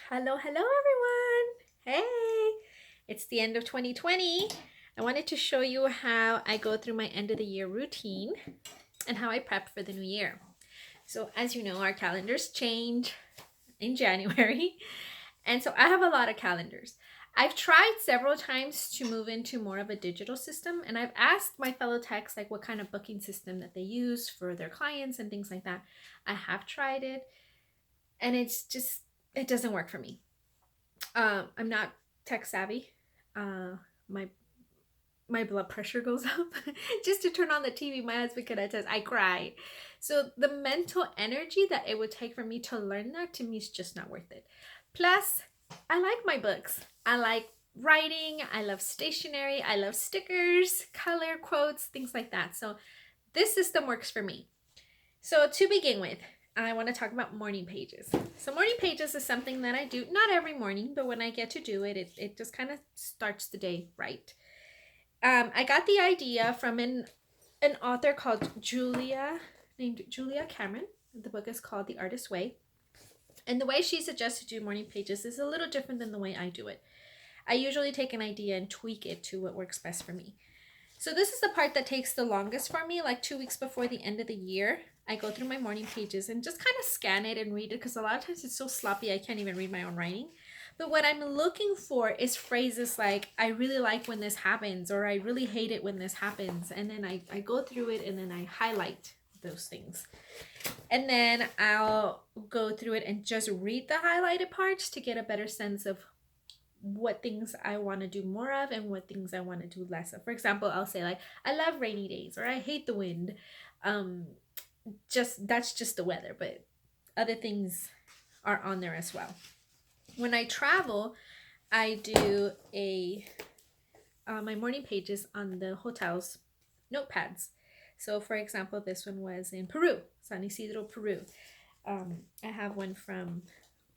Hello, hello everyone. Hey, it's the end of 2020. I wanted to show you how I go through my end of the year routine and how I prep for the new year. So, as you know, our calendars change in January, and so I have a lot of calendars. I've tried several times to move into more of a digital system, and I've asked my fellow techs like what kind of booking system that they use for their clients and things like that. I have tried it, and it doesn't work for me. I'm not tech savvy. My blood pressure goes up just to turn on the TV. My husband can attest. I cry. So the mental energy that it would take for me to learn that, to me is just not worth it. Plus, I like my books. I like writing. I love stationery. I love stickers, color quotes, things like that. So this system works for me. So to begin with, I want to talk about morning pages. So morning pages is something that I do not every morning, but when I get to do it, it just kind of starts the day right. I got the idea from an author called named Julia Cameron. The book is called The Artist's Way. And the way she suggests to do morning pages is a little different than the way I do it. I usually take an idea and tweak it to what works best for me. So this is the part that takes the longest for me, like 2 weeks before the end of the year. I go through my morning pages and just kind of scan it and read it because a lot of times it's so sloppy I can't even read my own writing. But what I'm looking for is phrases like, I really like when this happens, or I really hate it when this happens. And then I go through it and then I highlight those things. And then I'll go through it and just read the highlighted parts to get a better sense of what things I want to do more of and what things I want to do less of. For example, I'll say like, I love rainy days, or I hate the wind. Just that's just the weather, but other things are on there as well. When I travel, I do a my morning pages on the hotel's notepads. So, for example, this one was in Peru, San Isidro, Peru. I have one from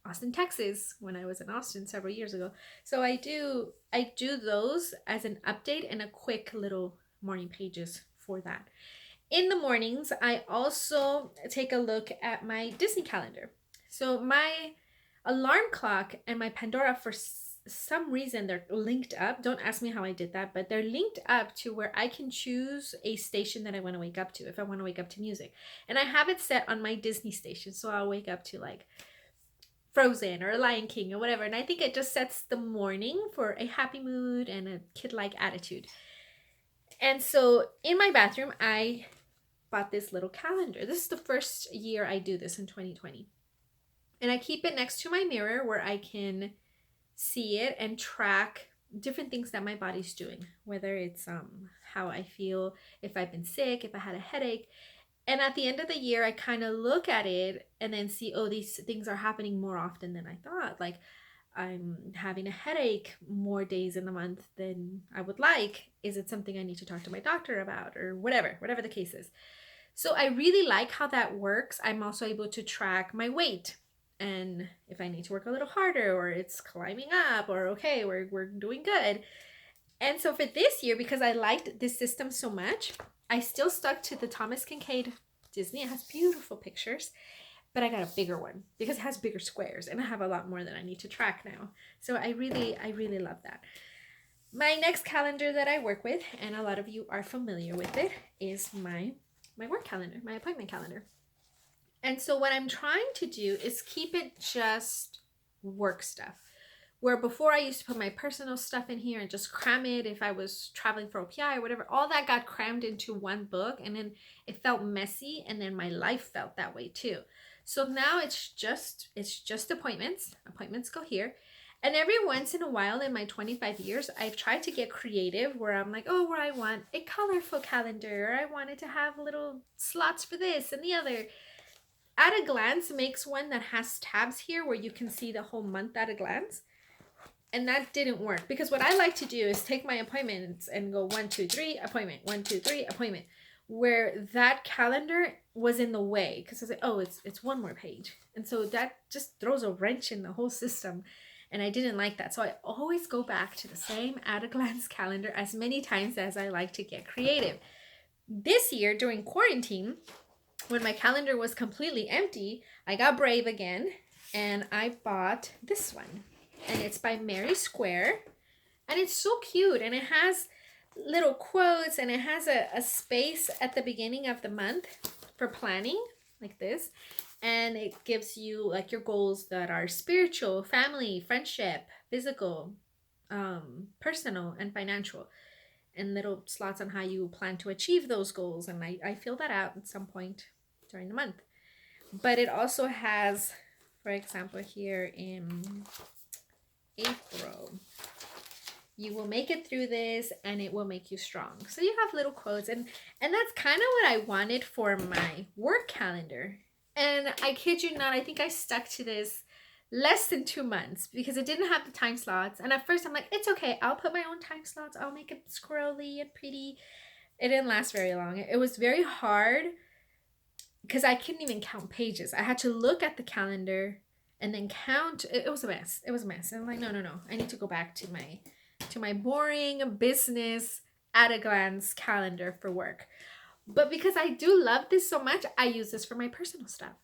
Austin, Texas, when I was in Austin several years ago. So I do those as an update and a quick little morning pages for that. In the mornings, I also take a look at my Disney calendar. So my alarm clock and my Pandora, for some reason, they're linked up. Don't ask me how I did that, but they're linked up to where I can choose a station that I want to wake up to if I want to wake up to music. And I have it set on my Disney station, so I'll wake up to like Frozen or Lion King or whatever. And I think it just sets the morning for a happy mood and a kid-like attitude. And so in my bathroom, I bought this little calendar. This is the first year I do this in 2020. And I keep it next to my mirror where I can see it and track different things that my body's doing, whether it's how I feel, if I've been sick, if I had a headache. And at the end of the year, I kind of look at it and then see, oh, these things are happening more often than I thought. Like, I'm having a headache more days in the month than I would like. Is it something I need to talk to my doctor about, or whatever the case is? So I really like how that works. I'm also able to track my weight and if I need to work a little harder, or it's climbing up, or okay, we're doing good. And so for this year, because I liked this system so much, I still stuck to the Thomas Kinkade Disney. It has beautiful pictures, but I got a bigger one because it has bigger squares and I have a lot more that I need to track now. So I really love that. My next calendar that I work with, and a lot of you are familiar with it, is my work calendar, my appointment calendar. And so what I'm trying to do is keep it just work stuff. Where before I used to put my personal stuff in here and just cram it if I was traveling for OPI or whatever, all that got crammed into one book and then it felt messy, and then my life felt that way too. So now it's just appointments. Appointments go here. And every once in a while in my 25 years, I've tried to get creative where I'm like, oh, where I want a colorful calendar, or I wanted to have little slots for this and the other. At a Glance makes one that has tabs here where you can see the whole month at a glance. And that didn't work because what I like to do is take my appointments and go 1, 2, 3, appointment, 1, 2, 3, appointment, where that calendar was in the way because I was like, oh, it's one more page. And so that just throws a wrench in the whole system. And I didn't like that. So I always go back to the same at a glance calendar as many times as I like to get creative. This year during quarantine, when my calendar was completely empty, I got brave again and I bought this one, and it's by Mary Square, and it's so cute, and it has little quotes, and it has a space at the beginning of the month for planning, like this, and it gives you like your goals that are spiritual, family, friendship, physical, personal, and financial, and little slots on how you plan to achieve those goals. And I fill that out at some point during the month. But it also has, for example, here in April, you will make it through this and it will make you strong. So you have little quotes, and that's kind of what I wanted for my work calendar. And I kid you not, I think I stuck to this less than 2 months because it didn't have the time slots. And at first I'm like, it's okay, I'll put my own time slots, I'll make it scrolly and pretty. It didn't last very long. It was very hard because I couldn't even count pages. I had to look at the calendar and then count. It was a mess. It was a mess. And I'm like, no. I need to go back to my boring business at a glance calendar for work. But because I do love this so much, I use this for my personal stuff.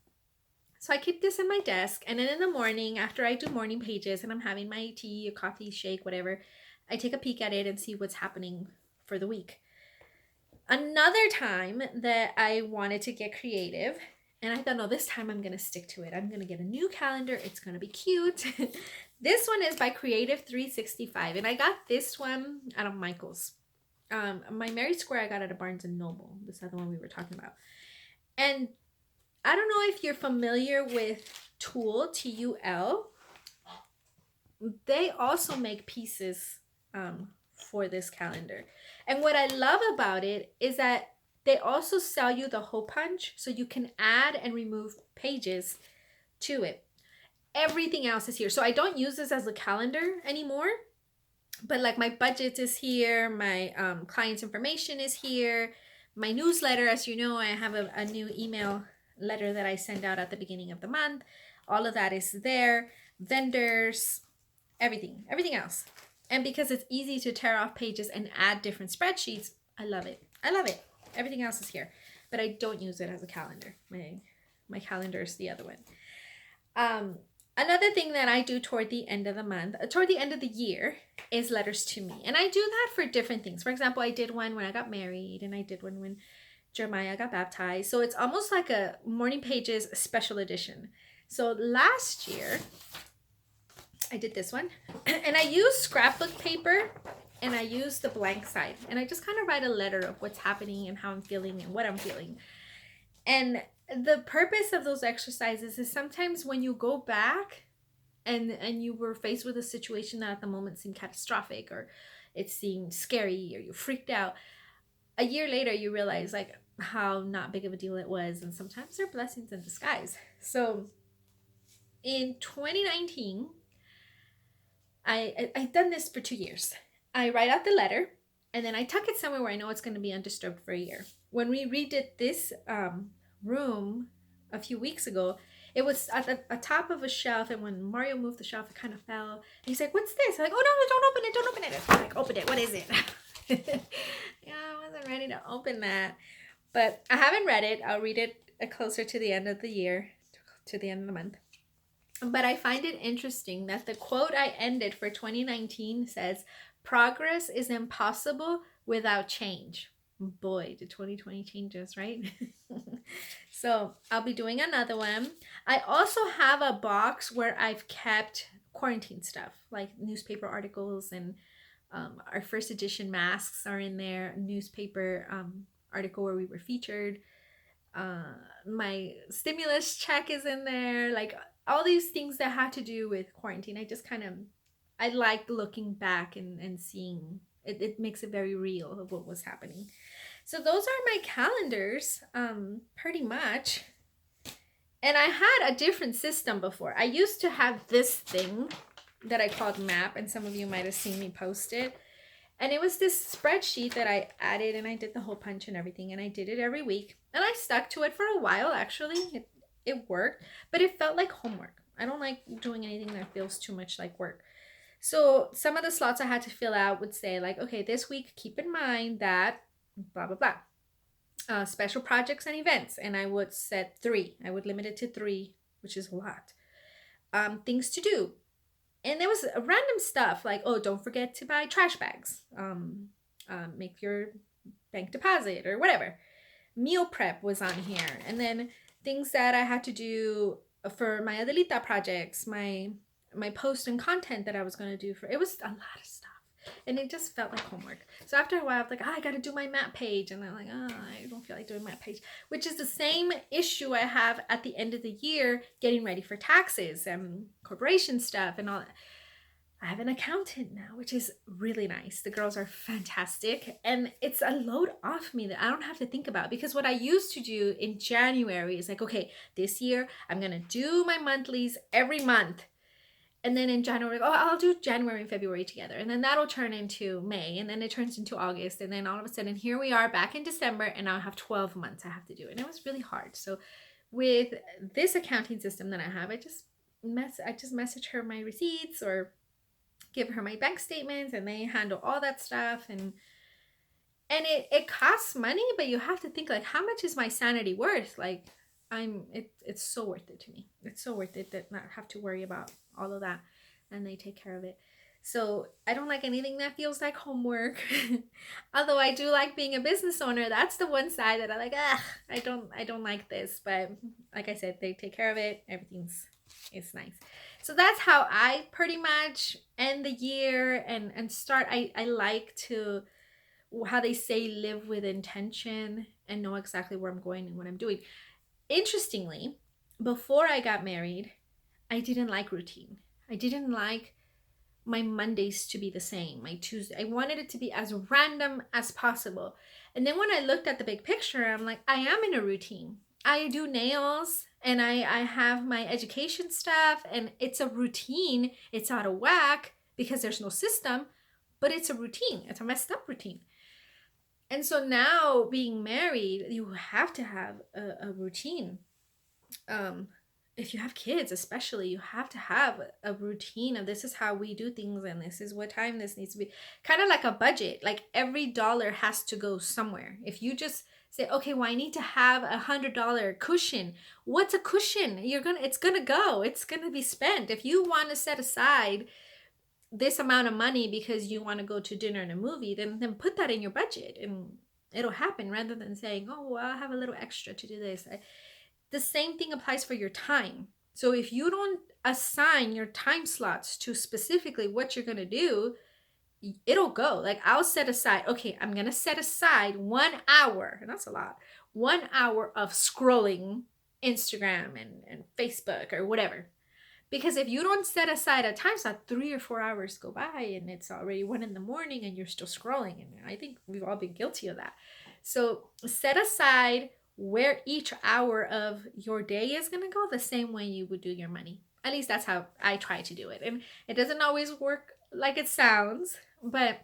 So I keep this in my desk, and then in the morning, after I do morning pages and I'm having my tea, a coffee, shake, whatever, I take a peek at it and see what's happening for the week. Another time that I wanted to get creative, and I thought, no, this time I'm going to stick to it. I'm going to get a new calendar. It's going to be cute. This one is by Creative 365, and I got this one out of Michael's. My Mary Square I got at a Barnes & Noble. This is the one we were talking about. And I don't know if you're familiar with Tulle, T-U-L. They also make pieces for this calendar. And what I love about it is that they also sell you the hole punch, so you can add and remove pages to it. Everything else is here. So I don't use this as a calendar anymore, but like my budget is here, my client's information is here, my newsletter, as you know, I have a new email letter that I send out at the beginning of the month. All of that is there. Vendors, everything else. And because it's easy to tear off pages and add different spreadsheets, I love it. Everything else is here, but I don't use it as a calendar. My calendar is the other one. Another thing that I do toward the end of the month, toward the end of the year, is letters to me. And I do that for different things. For example, I did one when I got married, and I did one when Jeremiah got baptized. So it's almost like a Morning Pages special edition. So last year, I did this one, and I used scrapbook paper, and I used the blank side, and I just kind of write a letter of what's happening and how I'm feeling and what I'm feeling. And the purpose of those exercises is sometimes when you go back and you were faced with a situation that at the moment seemed catastrophic, or it seemed scary, or you freaked out, a year later you realize like how not big of a deal it was, and sometimes they're blessings in disguise. So in 2019, I've done this for 2 years. I write out the letter, and then I tuck it somewhere where I know it's going to be undisturbed for a year. When we redid this room a few weeks ago, it was at the top of a shelf, and when Mario moved the shelf, it kind of fell. And he's like, "What's this?" I'm like, "Oh no, don't open it. I'm like, "Open it. What is it?" Yeah, I wasn't ready to open that, but I haven't read it. I'll read it closer to the end of the year, to the end of the month. But I find it interesting that the quote I ended for 2019 says, "Progress is impossible without change." Boy, did 2020 change us, right? So I'll be doing another one. I also have a box where I've kept quarantine stuff, like newspaper articles, and our first edition masks are in there, newspaper article where we were featured. My stimulus check is in there, like all these things that have to do with quarantine. I like looking back and seeing it. It makes it very real of what was happening. So those are my calendars, pretty much. And I had a different system before. I used to have this thing that I called Map, and some of you might have seen me post it. And it was this spreadsheet that I added, and I did the hole punch and everything, and I did it every week. And I stuck to it for a while, actually. It worked, but it felt like homework. I don't like doing anything that feels too much like work. So some of the slots I had to fill out would say like, okay, this week, keep in mind that blah, blah, blah. Special projects and events. And I would set 3. I would limit it to 3, which is a lot. things to do. And there was random stuff like, oh, don't forget to buy trash bags, make your bank deposit or whatever. Meal prep was on here. And then things that I had to do for my Adelita projects, my post and content that I was going to do for, it was a lot of stuff. And it just felt like homework. So after a while, I was like, I got to do my map page. And I'm like, I don't feel like doing map page, which is the same issue I have at the end of the year, getting ready for taxes and corporation stuff and all that. I have an accountant now, which is really nice. The girls are fantastic. And it's a load off me that I don't have to think about, because what I used to do in January is like, okay, this year I'm going to do my monthlies every month. And then in January, oh, I'll do January and February together. And then that'll turn into May. And then it turns into August. And then all of a sudden, here we are back in December. And now I have 12 months I have to do. And it was really hard. So with this accounting system that I have, I just message her my receipts or give her my bank statements. And they handle all that stuff. And it costs money. But you have to think, like, how much is my sanity worth? Like, it's so worth it to me. It's so worth it that not have to worry about all of that, and they take care of it. So I don't like anything that feels like homework. Although I do like being a business owner. That's the one side that I like. I don't like this, but like I said, they take care of it. It's nice. So that's how I pretty much end the year and start. I like to, how they say, live with intention and know exactly where I'm going and what I'm doing. Interestingly, before I got married, I didn't like routine. I didn't like my Mondays to be the same, my Tuesday. I wanted it to be as random as possible. And then when I looked at the big picture, I'm like, I am in a routine. I do nails and I have my education stuff, and it's a routine. It's out of whack because there's no system, but it's a routine. It's a messed up routine. And so now being married, you have to have a routine. If you have kids, especially, you have to have a routine of, this is how we do things and this is what time this needs to be. Kind of like a budget. Like every dollar has to go somewhere. If you just say, okay, well, I need to have $100 cushion. What's a cushion? It's gonna go. It's gonna be spent. If you want to set aside this amount of money because you want to go to dinner and a movie, then put that in your budget and it'll happen, rather than saying, oh, well, I'll have a little extra to do this. The same thing applies for your time. So if you don't assign your time slots to specifically what you're going to do, it'll go. Like I'll set aside, okay, I'm going to set aside 1 hour, and that's a lot, 1 hour of scrolling Instagram and Facebook or whatever. Because if you don't set aside a time slot, 3 or 4 hours go by and it's already 1 a.m. and you're still scrolling. And I think we've all been guilty of that. So set aside where each hour of your day is going to go, the same way you would do your money. At least that's how I try to do it. And it doesn't always work like it sounds, but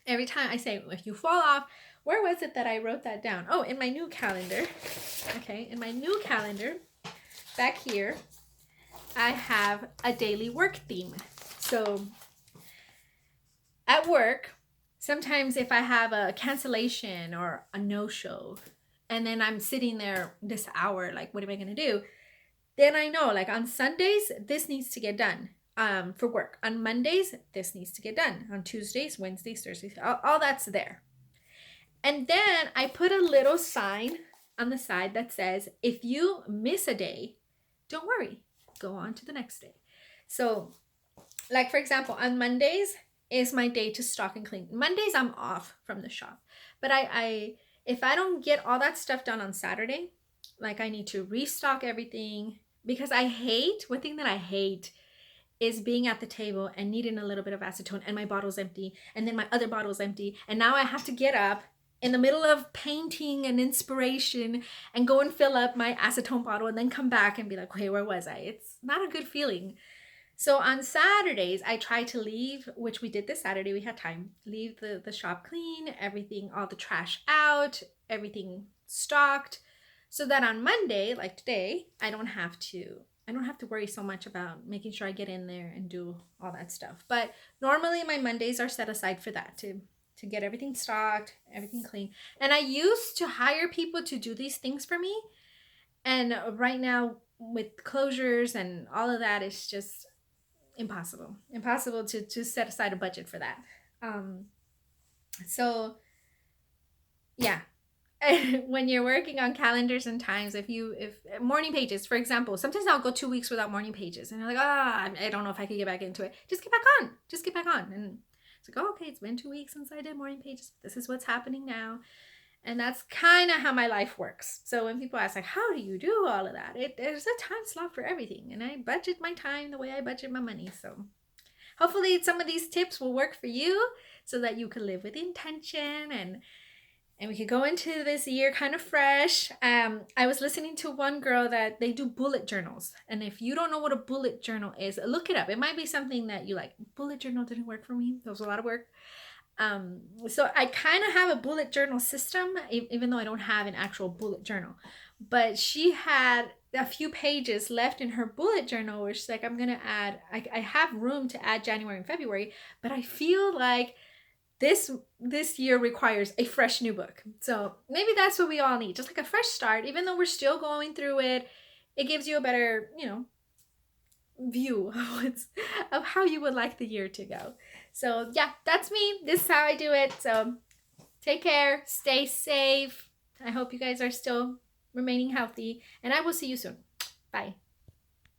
every time I say, if you fall off, where was it that I wrote that down? Oh, in my new calendar. Okay, in my new calendar, back here, I have a daily work theme. So at work, sometimes if I have a cancellation or a no-show, and then I'm sitting there this hour, like, what am I going to do? Then I know, like, on Sundays, this needs to get done for work. On Mondays, this needs to get done. On Tuesdays, Wednesdays, Thursdays, all that's there. And then I put a little sign on the side that says, if you miss a day, don't worry. Go on to the next day. So, like, for example, on Mondays is my day to stock and clean. Mondays, I'm off from the shop. But if I don't get all that stuff done on Saturday, like, I need to restock everything, because one thing that I hate is being at the table and needing a little bit of acetone and my bottle's empty and then my other bottle's empty. And now I have to get up in the middle of painting and inspiration and go and fill up my acetone bottle and then come back and be like, okay, where was I? It's not a good feeling. So on Saturdays, I try to leave, which we did this Saturday, we had time, leave the shop clean, everything, all the trash out, everything stocked, so that on Monday, like today, I don't have to worry so much about making sure I get in there and do all that stuff. But normally my Mondays are set aside for that, to get everything stocked, everything clean. And I used to hire people to do these things for me. And right now, with closures and all of that, it's just impossible to set aside a budget for that. um so yeah. When you're working on calendars and times, if morning pages, for example, sometimes I'll go 2 weeks without morning pages and I'm like, I don't know if I could get back into it. Just get back on. And it's like, oh, okay, it's been 2 weeks since I did morning pages, this is what's happening now. And that's kind of how my life works. So when people ask like, how do you do all of that, there's a time slot for everything, and I budget my time the way I budget my money. So hopefully some of these tips will work for you, so that you can live with intention, and we could go into this year kind of fresh. I was listening to one girl that they do bullet journals. And if you don't know what a bullet journal is, look it up. It might be something that you like. Bullet journal didn't work for me. It was a lot of work. So I kind of have a bullet journal system, even though I don't have an actual bullet journal. But she had a few pages left in her bullet journal where she's like, I'm going to add, I have room to add January and February, but I feel like this year requires a fresh new book. So maybe that's what we all need, just like a fresh start. Even though we're still going through it, it gives you a better, view of how you would like the year to go. So yeah, that's me. This is how I do it. So take care, stay safe. I hope you guys are still remaining healthy, and I will see you soon. Bye.